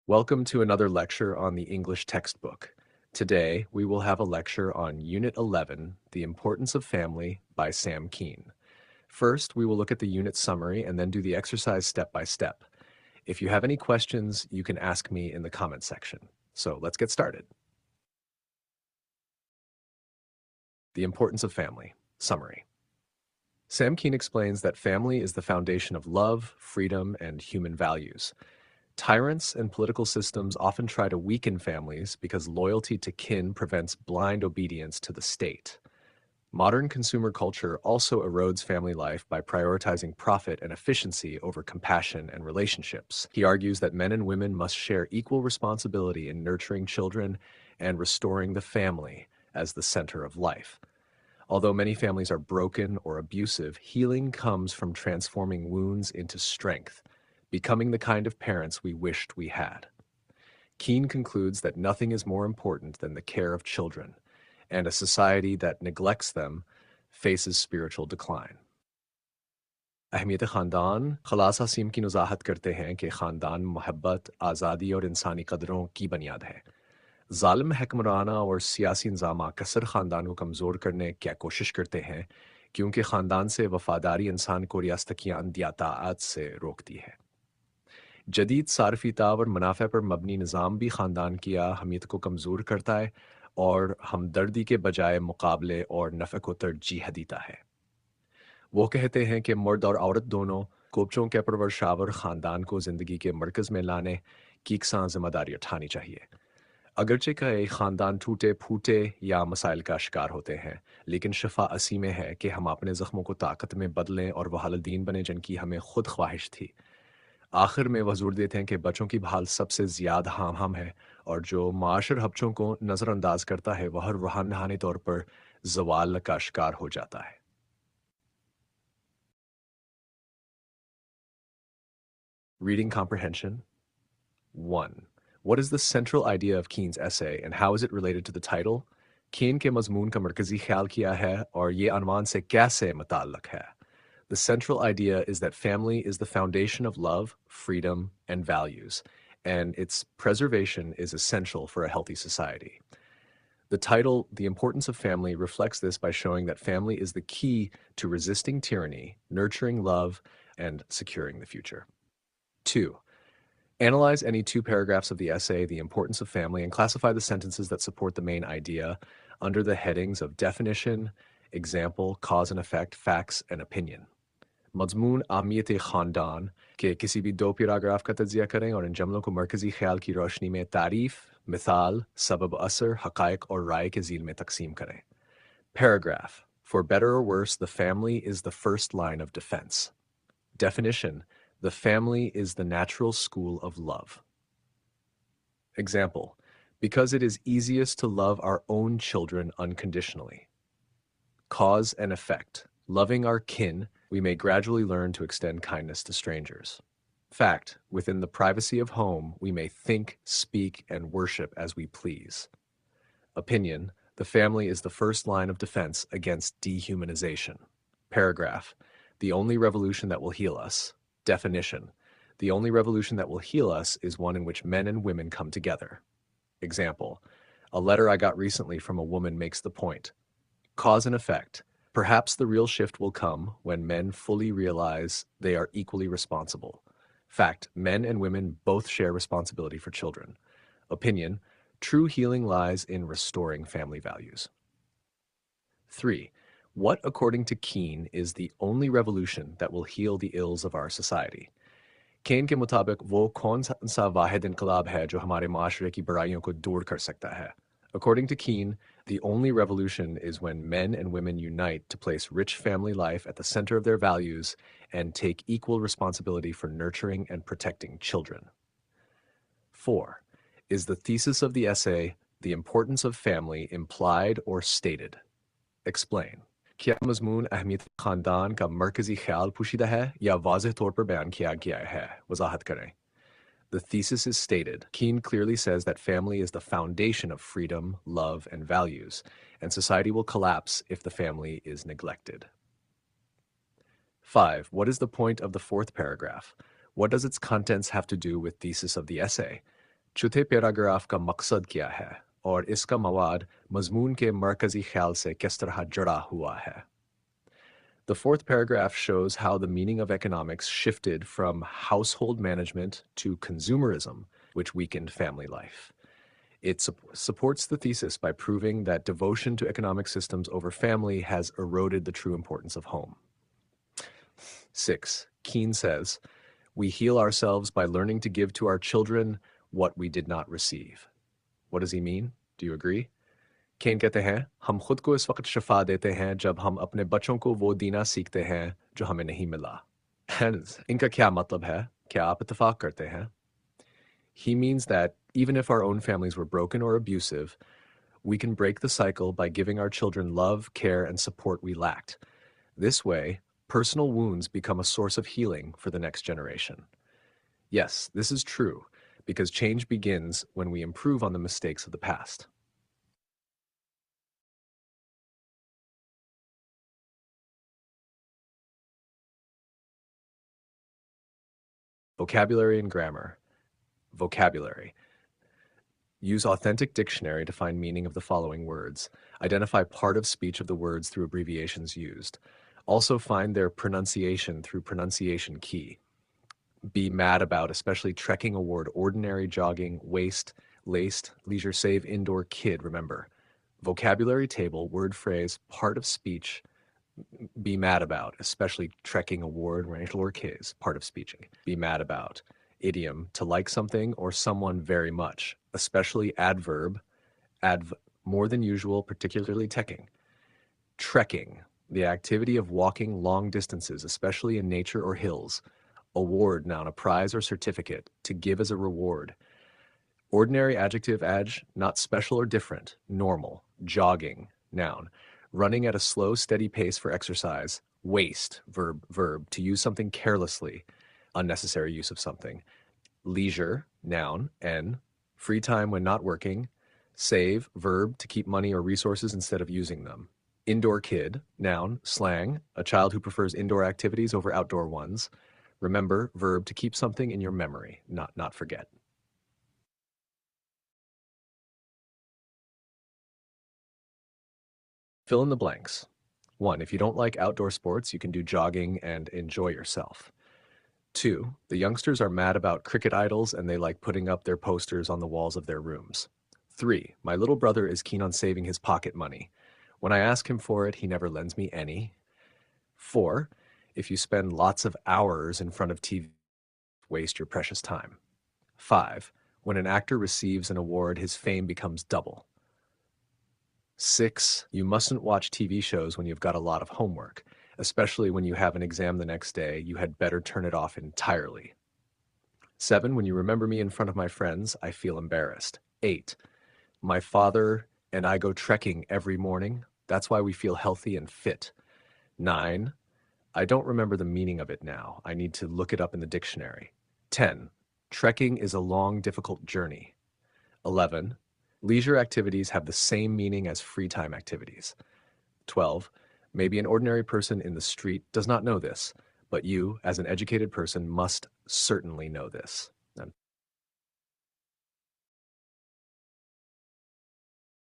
Welcome to another lecture on the English textbook. Today, we will have a lecture on Unit 11, The Importance of Family by Sam Keene. First, we will look at the unit summary and then do the exercise step by step. If you have any questions, you can ask me in the comment section. So let's get started. The Importance of Family. Summary. Sam Keene explains that family is the foundation of love, freedom, and human values. Tyrants and political systems often try to weaken families because loyalty to kin prevents blind obedience to the state. Modern consumer culture also erodes family life by prioritizing profit and efficiency over compassion and relationships. He argues that men and women must share equal responsibility in nurturing children and restoring the family as the center of life. Although many families are broken or abusive, healing comes from transforming wounds into strength, becoming the kind of parents we wished we had. Keene concludes that nothing is more important than the care of children, and a society that neglects them faces spiritual decline. अहमियत ख़ानदान ख़लास हसीम की वज़ाहत करते हैं कि ख़ानदान मोहब्बत, आज़ादी और इंसानी कदरों की बुनियाद है। ज़ालिम हुक्मराना और सियासी इंज़ाम कसर ख़ानदान को कमज़ोर करने की कोशिश करते हैं क्योंकि ख़ानदान से वफ़ादारी इंसान को रियासत की अंदियाताअत से रोकती है। जदीद सारफीता और मुनाफे पर मबनी निज़ाम भी ख़ानदान की अहमियत को कमज़ोर करता है और हमदर्दी के बजाय मुकाबले और नफ़े को तरजीह देता है। वो कहते हैं कि मर्द और औरत दोनों कोबचों के परवरशावर ख़ानदान को ज़िंदगी के मरकज़ में लाने की एकसां ज़िम्मेदारी उठानी चाहिए। अगरचे कई ख़ानदान टूटे फूटे या मसाइल का शिकार होते हैं, लेकिन शफा असी में है कि हम अपने ज़ख्मों को ताकत में बदलें और वह हालदीन बने जिनकी हमें खुद ख्वाहिश थी। आखिर में वह जोर देते हैं कि बच्चों की भाल सबसे ज़्यादा हम है और जो माशर हबचों को नज़रअंदाज करता है वह रूहानी तौर पर ज़वाल का शिकार हो जाता है। Reading comprehension. 1. What is the central idea of Keene's essay and how is it related to the title? Keene के मज़मून का मरकज़ी ख्याल क्या है और ये अनवान से कैसे मुताल्लिक़ है? The central idea is that family is the foundation of love, freedom, and values, and its preservation is essential for a healthy society. The title, The Importance of Family, reflects this by showing that family is the key to resisting tyranny, nurturing love, and securing the future. 2. Analyze any two paragraphs of the essay, The Importance of Family, and classify the sentences that support the main idea under the headings of definition, example, cause and effect, facts, and opinion. मज़मून अहमियत ख़ानदान के किसी भी दो paragraph का तज्ज़िया करें और इन जमलों को मरकज़ी ख्याल की रोशनी में तारीफ़, मिसाल, सबब असर, हक़ाइक़ और राय के ज़ील में तक़सीम करें. Paragraph. For better or worse, the family is the first line of defense. Definition. The family is the natural school of love. Example. Because it is easiest to love our own children unconditionally. Cause and effect. Loving our kin, we may gradually learn to extend kindness to strangers. Fact. Within the privacy of home, we may think, speak, and worship as we please. Opinion. The family is the first line of defense against dehumanization. Paragraph. The only revolution that will heal us. Definition. The only revolution that will heal us is one in which men and women come together. Example. A letter I got recently from a woman makes the point. Cause and effect. Perhaps the real shift will come when men fully realize they are equally responsible. Fact. Men and women both share responsibility for children. Opinion. True healing lies in restoring family values. 3. What, according to Keene, is the only revolution that will heal the ills of our society? Keene के मुताबिक वो कौन सा वाहिद इनकलाब है जो हमारे माशरे की बुराइयों को दूर कर सकता है? According to Keene, the only revolution is when men and women unite to place rich family life at the center of their values and take equal responsibility for nurturing and protecting children. 4. Is the thesis of the essay, The Importance of Family, implied or stated? Explain. क्या मज़मून अहमियत ख़ानदान का मरकज़ी ख्याल पोशीदा है या वाज़ेह तौर पर बयान किया गया है? वज़ाहत करें. The thesis is stated. Keene clearly says that family is the foundation of freedom, love, and values, and society will collapse if the family is neglected. 5. What is the point of the fourth paragraph? What does its contents have to do with thesis of the essay? चौथे paragraph का मकसद क्या है और इसका मवाद मजमून के मरकजी ख्याल से किस तरह जुड़ा हुआ है. The fourth paragraph shows how the meaning of economics shifted from household management to consumerism, which weakened family life. It supports the thesis by proving that devotion to economic systems over family has eroded the true importance of home. 6. Keene says, we heal ourselves by learning to give to our children what we did not receive. What does he mean? Do you agree? केन कहते हैं, हम खुद को इस वक्त शफा देते हैं जब हम अपने बच्चों को वो देना सीखते हैं जो हमें नहीं मिला. Hence, इनका क्या मतलब है? क्या आप इत्तेफाक करते हैं? He means that even if our own families were broken or abusive, we can break the cycle by giving our children love, care, and support we lacked. This way, personal wounds become a source of healing for the next generation. Yes, this is true, because change begins when we improve on the mistakes of the past. Vocabulary and grammar. Vocabulary. Use authentic dictionary to find meaning of the following words. Identify part of speech of the words through abbreviations used. Also find their pronunciation through pronunciation key. Be mad about, especially trekking award, ordinary, jogging, waste, laced, leisure save, indoor, kid, remember. Vocabulary table, word phrase, part of speech, be mad about, especially trekking award, racial or kids, part of speeching. Be mad about. Idiom, to like something or someone very much, especially adverb, more than usual, particularly teching. Trekking, the activity of walking long distances, especially in nature or hills. Award, noun, a prize or certificate, to give as a reward. Ordinary adjective, not special or different, normal. Jogging, noun, running at a slow, steady pace for exercise. Waste, verb, to use something carelessly, unnecessary use of something. Leisure, noun, n, free time when not working. Save, verb, to keep money or resources instead of using them. Indoor kid, noun, slang, a child who prefers indoor activities over outdoor ones. Remember, verb, to keep something in your memory, not forget. Fill in the blanks. 1. If you don't like outdoor sports, you can do jogging and enjoy yourself. 2. The youngsters are mad about cricket idols and they like putting up their posters on the walls of their rooms. 3. My little brother is keen on saving his pocket money. When I ask him for it, he never lends me any. 4. If you spend lots of hours in front of TV, waste your precious time. 5. When an actor receives an award, his fame becomes double. 6. You mustn't watch TV shows when you've got a lot of homework. Especially when you have an exam the next day, you had better turn it off entirely. 7. When you remember me in front of my friends, I feel embarrassed. 8. My father and I go trekking every morning. That's why we feel healthy and fit. 9. I don't remember the meaning of it now. I need to look it up in the dictionary. 10. Trekking is a long, difficult journey. 11. Leisure activities have the same meaning as free time activities. 12. Maybe an ordinary person in the street does not know this, but you, as an educated person, must certainly know this.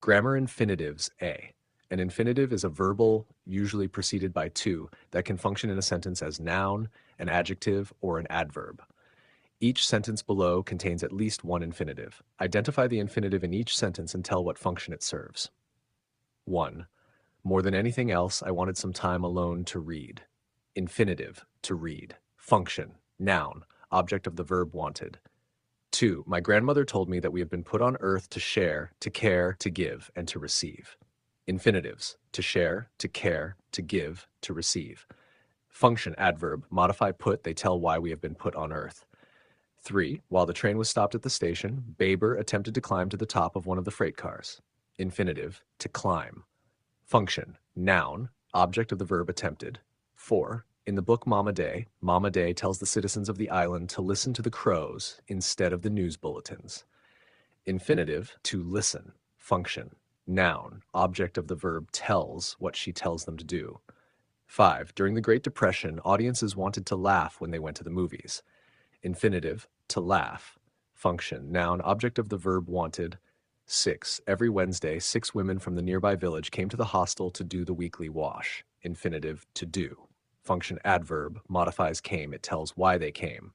Grammar infinitives A. An infinitive is a verbal, usually preceded by to, that can function in a sentence as noun, an adjective, or an adverb. Each sentence below contains at least one infinitive. Identify the infinitive in each sentence and tell what function it serves. 1. More than anything else, I wanted some time alone to read. Infinitive, to read. Function, noun, object of the verb wanted. 2. My grandmother told me that we have been put on earth to share, to care, to give, and to receive. Infinitives, to share, to care, to give, to receive. Function, adverb, modify put, they tell why we have been put on earth. 3. While the train was stopped at the station, Baber attempted to climb to the top of one of the freight cars. Infinitive, to climb. Function, noun, object of the verb attempted. 4. In the book Mama Day tells the citizens of the island to listen to the crows instead of the news bulletins. Infinitive, to listen. Function, noun, object of the verb tells what she tells them to do. 5. During the Great Depression, audiences wanted to laugh when they went to the movies. Infinitive, to laugh. function, noun, object of the verb wanted. 6. Every Wednesday, 6 women from the nearby village came to the hostel to do the weekly wash. Infinitive, to do. Function, adverb, modifies came, it tells why they came.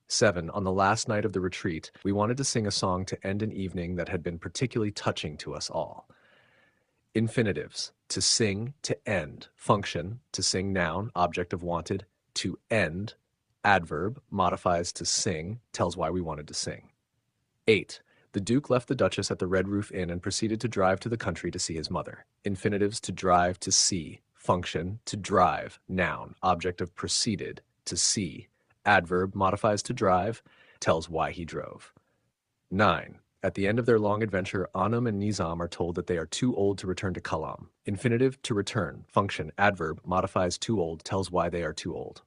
7. On the last night of the retreat, we wanted to sing a song to end an evening that had been particularly touching to us all. Infinitives, to sing, to end. Function, to sing, noun, object of wanted. To end, adverb, modifies to sing, tells why we wanted to sing. 8. The Duke left the Duchess at the Red Roof Inn and proceeded to drive to the country to see his mother. Infinitives, to drive, to see. Function, to drive, noun, object of proceeded, to see. Adverb, modifies to drive, tells why he drove. 9. At the end of their long adventure, Anam and Nizam are told that they are too old to return to Kalam. Infinitive, to return. Function, adverb, modifies too old, tells why they are too old.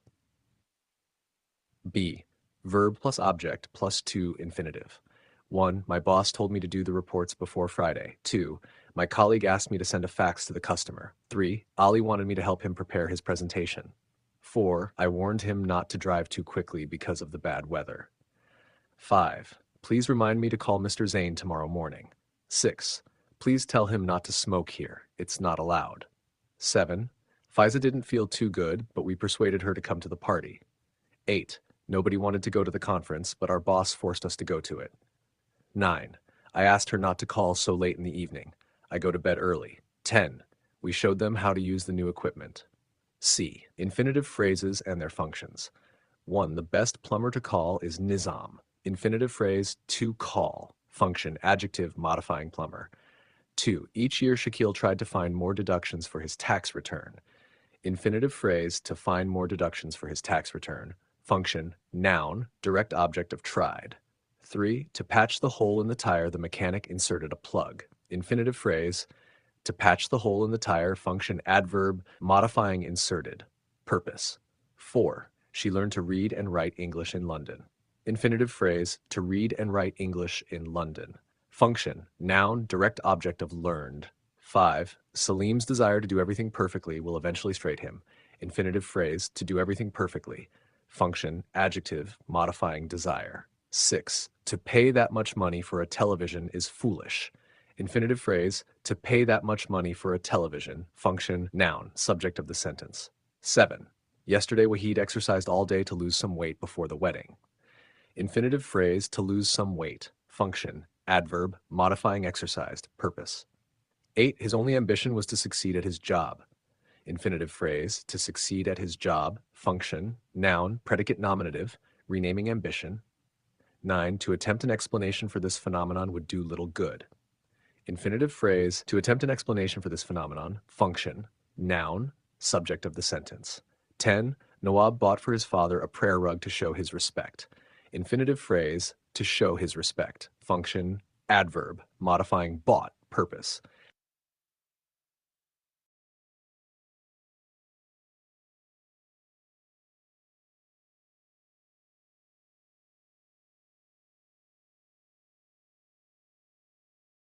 B. Verb plus object plus to infinitive. 1. My boss told me to do the reports before Friday. 2. My colleague asked me to send a fax to the customer. 3. Ali wanted me to help him prepare his presentation. 4. I warned him not to drive too quickly because of the bad weather. 5. Please remind me to call Mr. Zane tomorrow morning. 6. Please tell him not to smoke here. It's not allowed. 7. Faiza didn't feel too good, but we persuaded her to come to the party. 8. Nobody wanted to go to the conference, but our boss forced us to go to it. 9. I asked her not to call so late in the evening. I go to bed early. 10. We showed them how to use the new equipment. C. Infinitive phrases and their functions. 1. The best plumber to call is Nizam. Infinitive phrase, to call. Function, adjective, modifying plumber. 2. Each year Shaquille tried to find more deductions for his tax return. Infinitive phrase, to find more deductions for his tax return. Function, noun, direct object of tried. 3. To patch the hole in the tire, the mechanic inserted a plug. Infinitive phrase, to patch the hole in the tire. Function, adverb, modifying inserted. Purpose. 4. She learned to read and write English in London. Infinitive phrase, to read and write English in London. Function, noun, direct object of learned. 5. Salim's desire to do everything perfectly will eventually straight him. Infinitive phrase, to do everything perfectly. Function, adjective, modifying desire. 6. To pay that much money for a television is foolish. Infinitive phrase, to pay that much money for a television. Function, noun, subject of the sentence. 7. Yesterday Wahid exercised all day to lose some weight before the wedding. Infinitive phrase, to lose some weight. Function, adverb, modifying exercised. Purpose. 8. His only ambition was to succeed at his job. Infinitive phrase, to succeed at his job. Function, noun, predicate nominative, renaming ambition. 9. To attempt an explanation for this phenomenon would do little good. Infinitive phrase, to attempt an explanation for this phenomenon. Function, noun, subject of the sentence. 10. Nawab bought for his father a prayer rug to show his respect. Infinitive phrase, to show his respect. Function, adverb, modifying bought. Purpose.